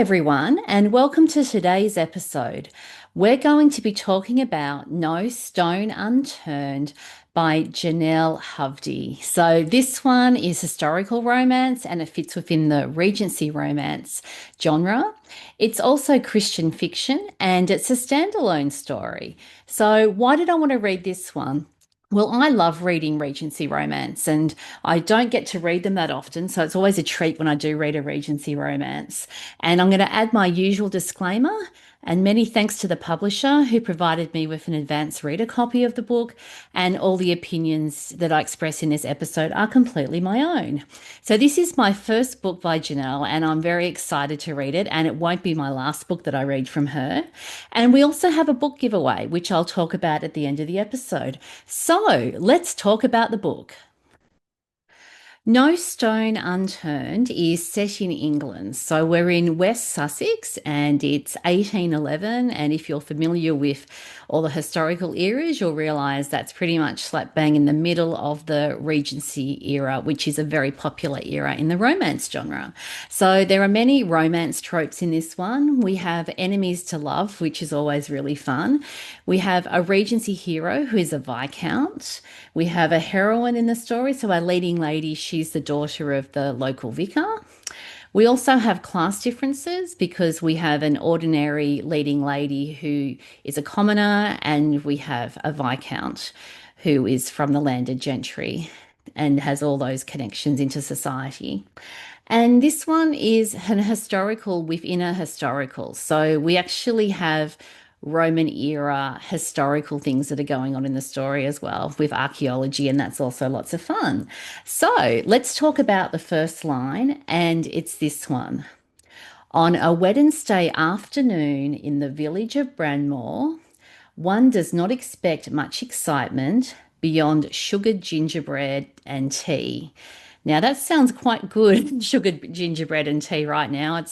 everyone, and welcome to today's episode. We're going to be talking about No Stone Unturned by Jenelle Hovde. So, this one is historical romance and it fits within the Regency romance genre. It's also Christian fiction and it's a standalone story. So, why did I want to read this one? Well, I love reading Regency romance and I don't get to read them that often, so it's always a treat when I do read a Regency romance. And I'm going to add my usual disclaimer and many thanks to the publisher who provided me with an advance reader copy of the book, and all the opinions that I express in this episode are completely my own. So, this is my first book by Jenelle, and I'm very excited to read it, and it won't be my last book that I read from her. And we also have a book giveaway, which I'll talk about at the end of the episode. So, let's talk about the book. No Stone Unturned is set in England. So we're in West Sussex and it's 1811. And if you're familiar with all the historical eras, you'll realise that's pretty much slap bang in the middle of the Regency era, which is a very popular era in the romance genre. So there are many romance tropes in this one. We have enemies to love, which is always really fun. We have a Regency hero who is a Viscount. We have a heroine in the story. So our leading lady, she's the daughter of the local vicar. We also have class differences because we have an ordinary leading lady who is a commoner, and we have a Viscount who is from the landed gentry and has all those connections into society. And this one is an historical within a historical. So we actually have Roman era historical things that are going on in the story as well with archaeology, and that's also lots of fun. So let's talk about the first line, and it's this one. On a Wednesday afternoon in the village of Branmore, one does not expect much excitement beyond sugared gingerbread and tea. Now that sounds quite good, sugared gingerbread and tea right now.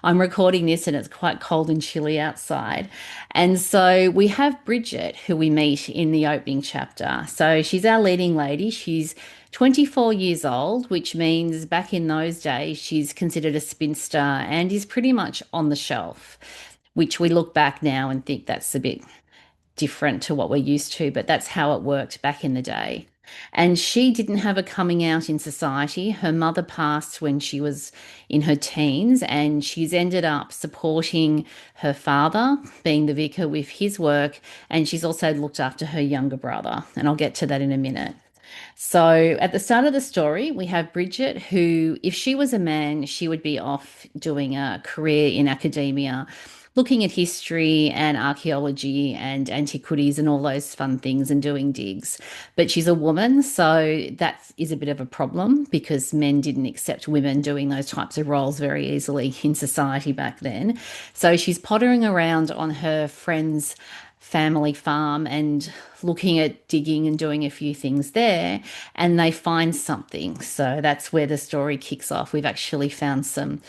I'm recording this and it's quite cold and chilly outside. And so we have Bridget, who we meet in the opening chapter. So she's our leading lady. She's 24 years old, which means back in those days she's considered a spinster and is pretty much on the shelf, which we look back now and think that's a bit different to what we're used to, but that's how it worked back in the day. And she didn't have a coming out in society. Her mother passed when she was in her teens, and she's ended up supporting her father, being the vicar, with his work. And she's also looked after her younger brother. And I'll get to that in a minute. So at the start of the story, we have Bridget, who, if she was a man, she would be off doing a career in academia, looking at history and archaeology and antiquities and all those fun things and doing digs. But she's a woman, so that is a bit of a problem because men didn't accept women doing those types of roles very easily in society back then. So she's pottering around on her friend's family farm and looking at digging and doing a few things there, and they find something. So that's where the story kicks off. We've actually found some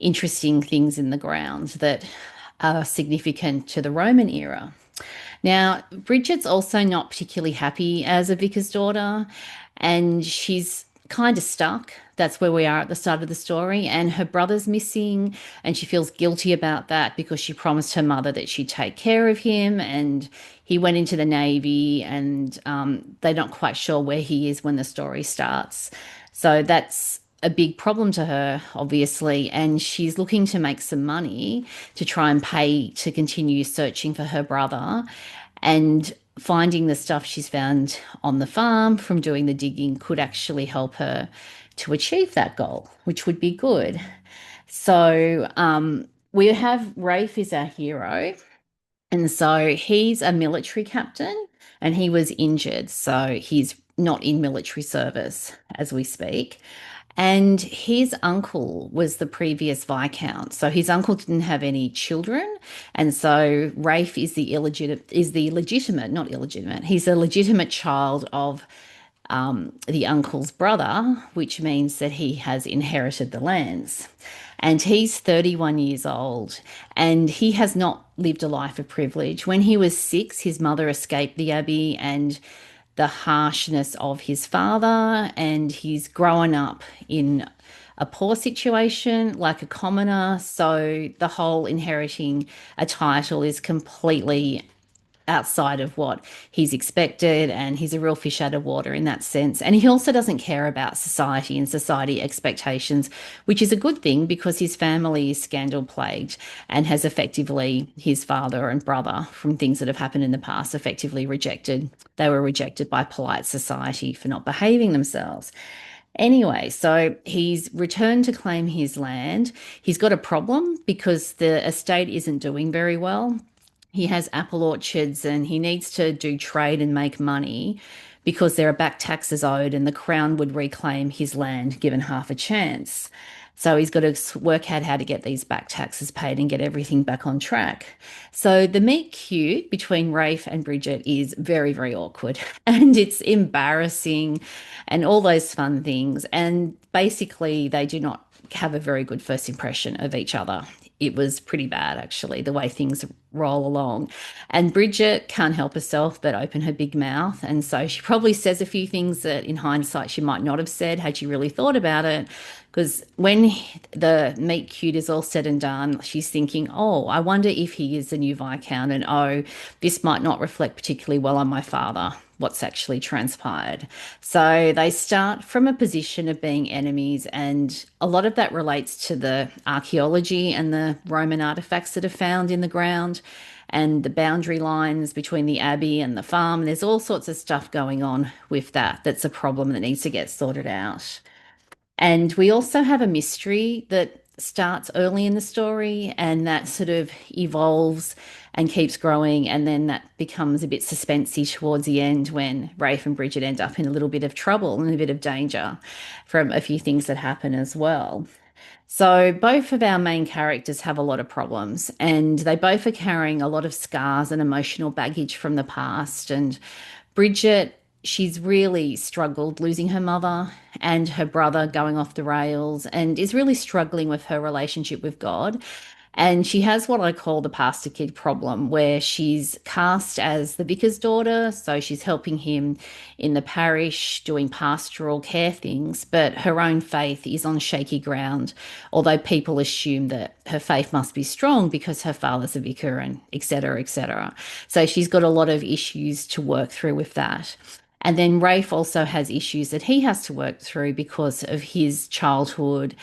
interesting things in the ground that are significant to the Roman era. Now, Bridget's also not particularly happy as a vicar's daughter, and she's kind of stuck. That's where we are at the start of the story. And her brother's missing, and she feels guilty about that because she promised her mother that she'd take care of him. And he went into the Navy, and they're not quite sure where he is when the story starts. So that's a big problem to her, obviously, and she's looking to make some money to try and pay to continue searching for her brother. And finding the stuff she's found on the farm from doing the digging could actually help her to achieve that goal, which would be good. So we have Rafe is our hero. And so he's a military captain and he was injured. So he's not in military service as we speak. And his uncle was the previous Viscount. So his uncle didn't have any children. And so Rafe is not illegitimate. He's a legitimate child of the uncle's brother, which means that he has inherited the lands. And he's 31 years old and he has not lived a life of privilege. When he was 6, his mother escaped the abbey and the harshness of his father, and he's grown up in a poor situation, like a commoner. So the whole inheriting a title is completely outside of what he's expected, and he's a real fish out of water in that sense. And he also doesn't care about society and society expectations, which is a good thing because his family is scandal plagued and has effectively his father and brother, from things that have happened in the past, effectively rejected. They were rejected by polite society for not behaving themselves. Anyway, so he's returned to claim his land. He's got a problem because the estate isn't doing very well. He has apple orchards and he needs to do trade and make money because there are back taxes owed, and the Crown would reclaim his land given half a chance. So he's got to work out how to get these back taxes paid and get everything back on track. So the meet cute between Rafe and Bridget is very, very awkward and it's embarrassing and all those fun things. And basically, they do not have a very good first impression of each other. It was pretty bad, actually, the way things roll along. And Bridget can't help herself but open her big mouth. And so she probably says a few things that in hindsight she might not have said had she really thought about it. Because when the meet cute is all said and done, she's thinking, oh, I wonder if he is the new Viscount, and oh, this might not reflect particularly well on my father, what's actually transpired. So they start from a position of being enemies, and a lot of that relates to the archaeology and the Roman artifacts that are found in the ground and the boundary lines between the abbey and the farm. There's all sorts of stuff going on with that that's a problem that needs to get sorted out. And we also have a mystery that starts early in the story and that sort of evolves and keeps growing. And then that becomes a bit suspensey towards the end when Rafe and Bridget end up in a little bit of trouble and a bit of danger from a few things that happen as well. So both of our main characters have a lot of problems and they both are carrying a lot of scars and emotional baggage from the past. And Bridget, she's really struggled losing her mother and her brother going off the rails and is really struggling with her relationship with God. And she has what I call the pastor kid problem, where she's cast as the vicar's daughter. So she's helping him in the parish doing pastoral care things, but her own faith is on shaky ground, although people assume that her faith must be strong because her father's a vicar and et cetera, et cetera. So she's got a lot of issues to work through with that. And then Rafe also has issues that he has to work through because of his childhood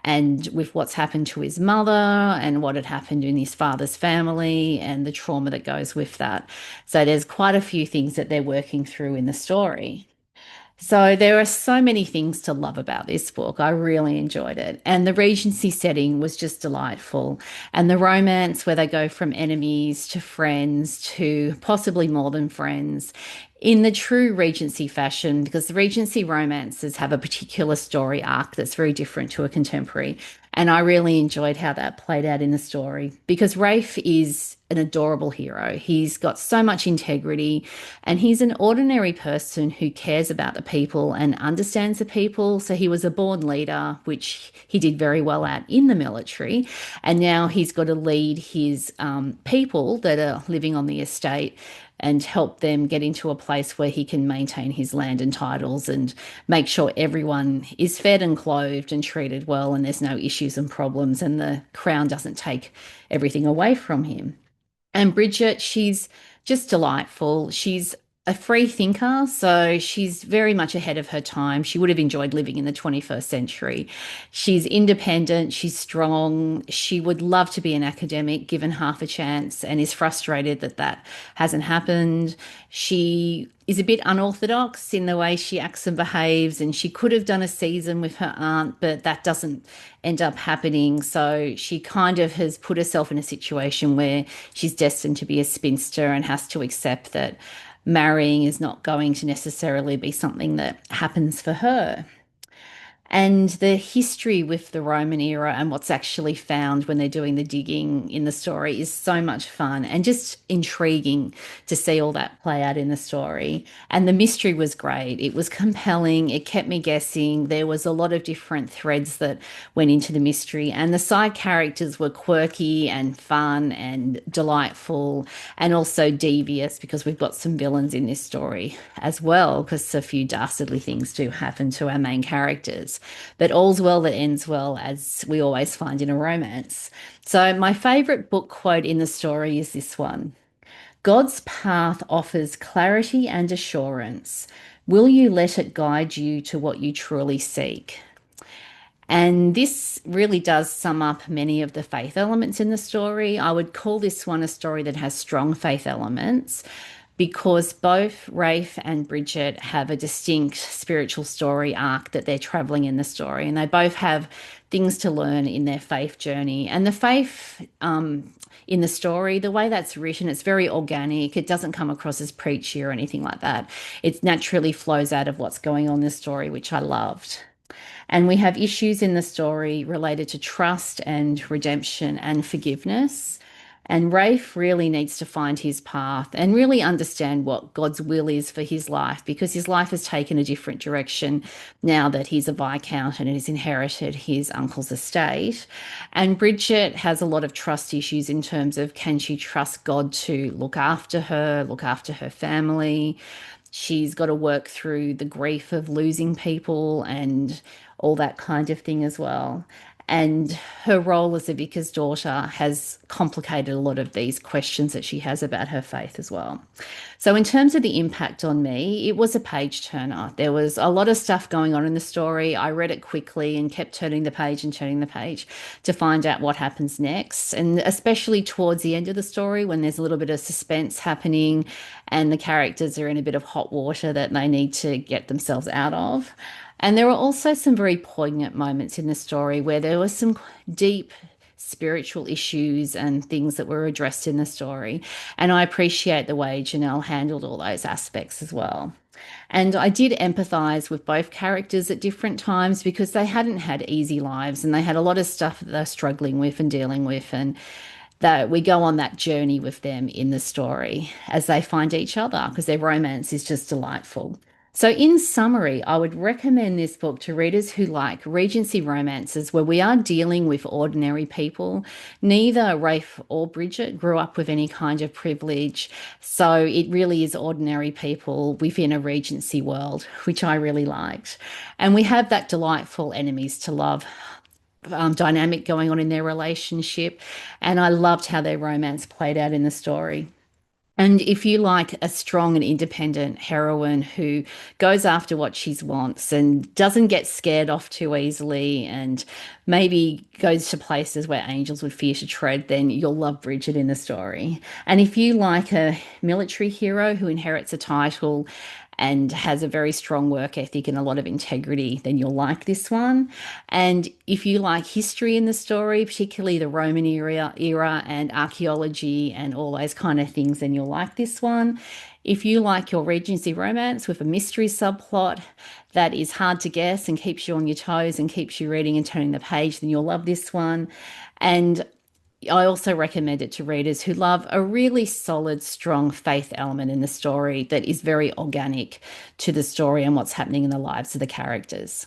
and with what's happened to his mother and what had happened in his father's family and the trauma that goes with that. So there's quite a few things that they're working through in the story. So there are so many things to love about this book. I really enjoyed it. And the Regency setting was just delightful. And the romance where they go from enemies to friends to possibly more than friends in the true Regency fashion, because the Regency romances have a particular story arc that's very different to a contemporary. And I really enjoyed how that played out in the story because Rafe is an adorable hero. He's got so much integrity and he's an ordinary person who cares about the people and understands the people. So he was a born leader, which he did very well at in the military. And now he's got to lead his people that are living on the estate and help them get into a place where he can maintain his land and titles and make sure everyone is fed and clothed and treated well and there's no issues and problems and the crown doesn't take everything away from him. And Bridget, she's just delightful. She's a free thinker, so she's very much ahead of her time. She would have enjoyed living in the 21st century. She's independent, she's strong. She would love to be an academic given half a chance and is frustrated that that hasn't happened. She is a bit unorthodox in the way she acts and behaves, and she could have done a season with her aunt, but that doesn't end up happening. So she kind of has put herself in a situation where she's destined to be a spinster and has to accept that marrying is not going to necessarily be something that happens for her. And the history with the Roman era and what's actually found when they're doing the digging in the story is so much fun and just intriguing to see all that play out in the story. And the mystery was great. It was compelling. It kept me guessing. There was a lot of different threads that went into the mystery. And the side characters were quirky and fun and delightful and also devious because we've got some villains in this story as well because a few dastardly things do happen to our main characters. but all's well that ends well, as we always find in a romance. So, my favorite book quote in the story is this one: God's path offers clarity and assurance. Will you let it guide you to what you truly seek? And this really does sum up many of the faith elements in the story. I would call this one a story that has strong faith elements because both Rafe and Bridget have a distinct spiritual story arc that they're traveling in the story, and they both have things to learn in their faith journey. And the faith in the story, the way that's written, it's very organic. It doesn't come across as preachy or anything like that. It naturally flows out of what's going on in the story, which I loved. And we have issues in the story related to trust and redemption and forgiveness. And Rafe really needs to find his path and really understand what God's will is for his life, because his life has taken a different direction now that he's a Viscount and has inherited his uncle's estate. And Bridget has a lot of trust issues in terms of, can she trust God to look after her family? She's got to work through the grief of losing people and all that kind of thing as well. And her role as a vicar's daughter has complicated a lot of these questions that she has about her faith as well. So, in terms of the impact on me, it was a page turner. There was a lot of stuff going on in the story. I read it quickly and kept turning the page and turning the page to find out what happens next. And especially towards the end of the story, when there's a little bit of suspense happening and the characters are in a bit of hot water that they need to get themselves out of. And there were also some very poignant moments in the story where there were some deep spiritual issues and things that were addressed in the story. And I appreciate the way Jenelle handled all those aspects as well. And I did empathize with both characters at different times because they hadn't had easy lives and they had a lot of stuff that they're struggling with and dealing with. And that we go on that journey with them in the story as they find each other, because their romance is just delightful. So, in summary, I would recommend this book to readers who like Regency romances where we are dealing with ordinary people. Neither Rafe or Bridget grew up with any kind of privilege. So, it really is ordinary people within a Regency world, which I really liked. And we have that delightful enemies to love dynamic going on in their relationship. And I loved how their romance played out in the story. And if you like a strong and independent heroine who goes after what she wants and doesn't get scared off too easily and maybe goes to places where angels would fear to tread, then you'll love Bridget in the story. And if you like a military hero who inherits a title and has a very strong work ethic and a lot of integrity, then you'll like this one. And if you like history in the story, particularly the Roman era and archaeology and all those kind of things, then you'll like this one. If you like your Regency romance with a mystery subplot that is hard to guess and keeps you on your toes and keeps you reading and turning the page, then you'll love this one. And I also recommend it to readers who love a really solid, strong faith element in the story that is very organic to the story and what's happening in the lives of the characters.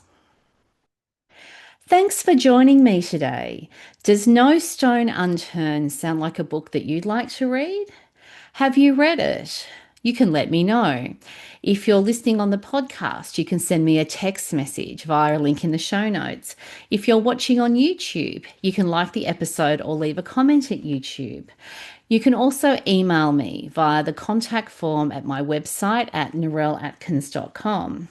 Thanks for joining me today. Does No Stone Unturned sound like a book that you'd like to read? Have you read it? You can let me know. If you're listening on the podcast, you can send me a text message via a link in the show notes. If you're watching on YouTube, you can like the episode or leave a comment at YouTube. You can also email me via the contact form at my website at narelleatkins.com.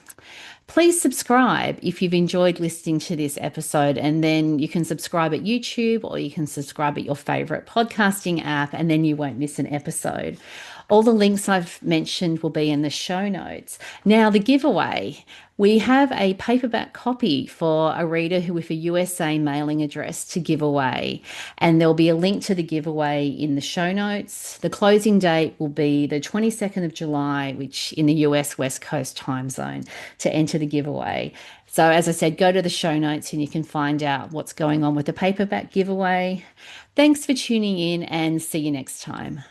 Please subscribe if you've enjoyed listening to this episode, and then you can subscribe at YouTube or you can subscribe at your favorite podcasting app, and then you won't miss an episode. All the links I've mentioned will be in the show notes. Now, the giveaway. We have a paperback copy for a reader who with a USA mailing address to give away. And there'll be a link to the giveaway in the show notes. The closing date will be the 22nd of July, which in the US West Coast time zone, to enter the giveaway. So as I said, go to the show notes and you can find out what's going on with the paperback giveaway. Thanks for tuning in and see you next time.